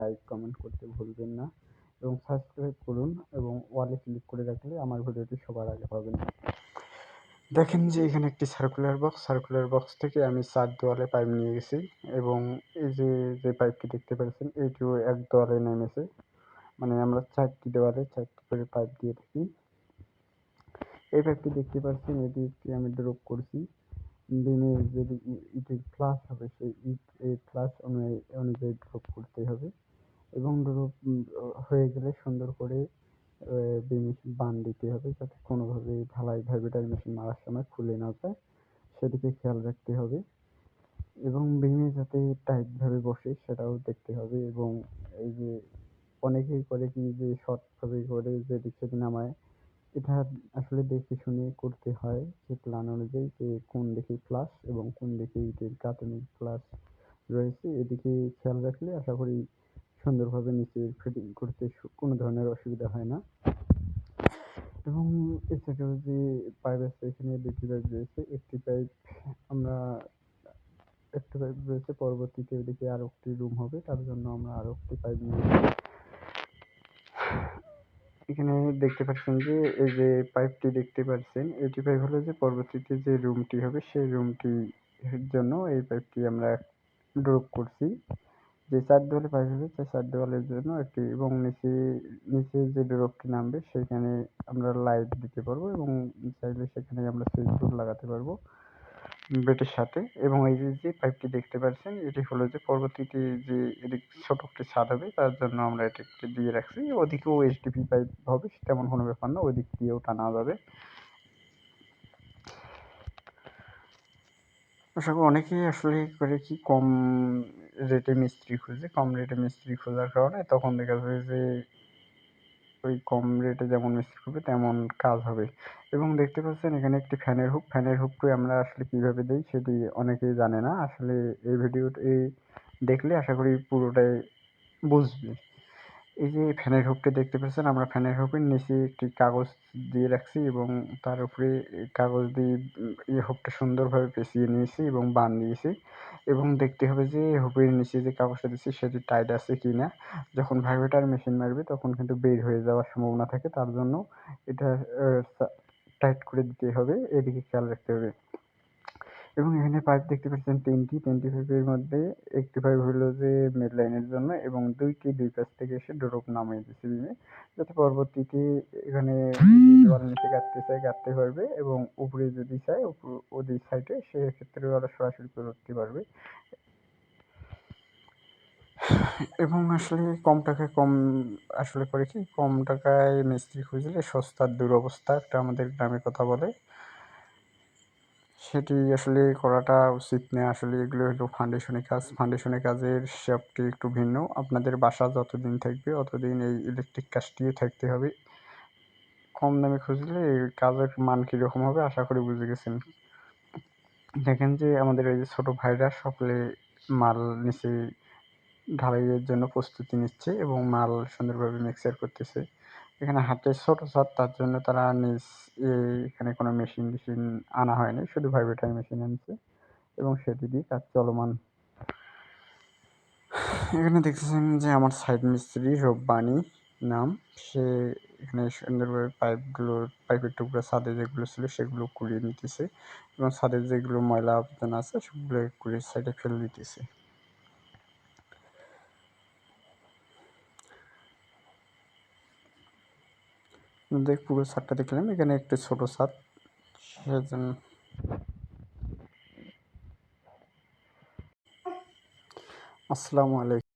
Like comment করতে ভুলবেন না এবং সাবস্ক্রাইব করুন এবং ওয়ালে ক্লিক করে রাখলে আমার ভিডিওটি সবার আগে পাবেন। দেখেন যে এখানে একটি সার্কুলার বক্স থেকে আমি 4 দেওয়ালে পাইপ নিয়ে গেছি এবং এই যে পাইপটি দেখতে পাচ্ছেন এটিও এক দেওয়ালে নেমেছে। মানে আমরা 4টি দেওয়ালে 4টি করে পাইপ দিয়ে থাকি। এই পাইপটি দেখতে পাচ্ছেন এটি একটি আমি ড্রপ করছি। বিমের যে ইটের ফ্লাশ হবে সেই এই ফ্লাশ অনুযায়ী ড্রপ করতে হবে এবং ড্রপ হয়ে গেলে সুন্দর করে মেশিন বান দিতে হবে যাতে কোনোভাবে ঢালাই ভাইব্রেটার মেশিন মারার সময় খুলে না যায় সেদিকে খেয়াল রাখতে হবে এবং বিমে যাতে টাইটভাবে বসে সেটাও দেখতে হবে এবং এই যে অনেকেই করে কি যে শর্টভাবে করে যেদিক সেদিক নামায় এটা আসলে দেখে শুনে করতে হয় যে প্ল্যান অনুযায়ী যে কোন দিকে ফ্লাশ এবং কোন দিকে ইটের গাঁথনির ফ্লাশ রয়েছে এদিকে খেয়াল রাখলে আশা করি সুন্দরভাবে নিচে ফিটিং করতে কোনো ধরনের অসুবিধা হয় না। এবং এছাড়াও যে পাইপ আছে এখানে 2টি পাইপ রয়েছে। আমরা একটি পাইপ রয়েছে পরবর্তীতে ওদিকে আরো একটি রুম হবে তার জন্য আমরা আরো একটি পাইপ নিয়ে এখানে দেখতে পাচ্ছেন যে এই যে পাইপটি দেখতে পাচ্ছেন এটি পাইপ হলো যে পরবর্তীতে যে রুমটি হবে সেই রুমটির জন্য এই পাইপটি আমরা ড্রপ করছি। যে 4 দেওয়ালে পাইপ হবে সেই 4 দেওয়ালের জন্য একটি এবং নিচে যে ড্রপটি নামবে সেখানে আমরা লাইট দিতে পারবো এবং চাইলে সেখানে আমরা সুইচ বোর্ড লাগাতে পারবো বেটের সাথে এবং এই যে পাইপটি দেখতে পাচ্ছেন এটি হলো যে পরবর্তীতে যে এদিক ছোট একটি ছাদ হবে তার জন্য আমরা এটি একটি দিয়ে রাখছি। ওদিকেও এইচডিপি পাইপ হবে তেমন কোনো ব্যাপার না, ওই দিক দিয়েও টানা যাবে। আশা করি অনেকেই আসলে করে কি কম রেটে মিস্ত্রি খুঁজে, কম রেটে মিস্ত্রি খোঁজার কারণে তখন দেখা যায় যে ওই কম রেটে যেমন মিস্ত্রি করবে তেমন কাজ হবে। এবং দেখতে পাচ্ছেন এখানে একটি ফ্যানের হুকটি আমরা আসলে কিভাবে দেই সেটি অনেকেই জানে না। আসলে এই ভিডিওটি দেখলে আশা করি পুরোটাই বুঝবে। এই যে ফ্যানের হুকটি দেখতে পাচ্ছেন আমরা ফ্যানের হুকের নিচে একটি কাগজ দিয়ে রাখছি এবং তার উপরে কাগজ দিয়ে এই হুকটা সুন্দরভাবে পেঁচিয়ে নিয়েছি এবং বান দিয়েছি এবং দেখতে হবে যে হুকের নিচে যে কাগজটা দিচ্ছি সেটি টাইট আছে কি না। যখন ভাইব্রেটর মেশিন মারবে তখন কিন্তু বের হয়ে যাওয়ার সম্ভাবনা থাকে, তার জন্য এটা টাইট করে দিতে হবে, এদিকে খেয়াল রাখতে হবে। এবং এখানে পাইপ দেখতে পাচ্ছেন 3টি পাইপের মধ্যে একটি পাইপ হলো যে মেড লাইনের জন্য এবং 2টি দুই পাশ থেকে এসে ড্রপ নামিয়ে দিচ্ছে বিমে যাতে পরবর্তীতে এখানে দেওয়াল নিচে গাঁথতে পারবে এবং উপরে যদি চায় ওদের সাইডে সেক্ষেত্রে ওরা সরাসরি করতে পারবে। এবং আসলে কম টাকায় আসলে করে কি কম টাকায় মিস্ত্রি খুঁজলে সস্তার দুরবস্থা একটা আমাদের গ্রামে কথা বলে, সেটি আসলে করাটা উচিত না। আসলে এগুলো হলো ফাউন্ডেশনের কাজের হিসাবটি একটু ভিন্ন। আপনাদের বাসা যতদিন থাকবে অতদিন এই ইলেকট্রিক কাজটিও থাকতে হবে। কম দামে খুঁজলে এই কাজের মান কীরকম হবে আশা করি বুঝে গেছেন। দেখেন যে আমাদের এই যে ছোট ভাইরা সকলে মাল নিচে ঢালাইয়ের জন্য প্রস্তুতি নিচ্ছে এবং মাল সুন্দরভাবে মিক্সার করতেছে। এখানে হাতের ছোট ছাদ তার জন্য তারা এখানে কোনো মেশিন আনা হয়নি, শুধু ভাইব্রেটর মেশিন আনছে এবং সেটি দিয়ে কাজ চলমান। এখানে দেখতেছেন যে আমার সাইড মিস্ত্রি রব্বানি নাম, সে এখানে সুন্দরভাবে পাইপের টুকরা ছাদে যেগুলো ছিল সেগুলো কুড়িয়ে নিতেছে এবং ছাদের যেগুলো ময়লা আবর্জনা আছে সেগুলো কুড়িয়ে সাইডে ফেলে দিতেছে। পুরো ছাদটা দেখলাম, এখানে একটু ছোট ছাদ সেজন্য। আসসালামু আলাইকুম।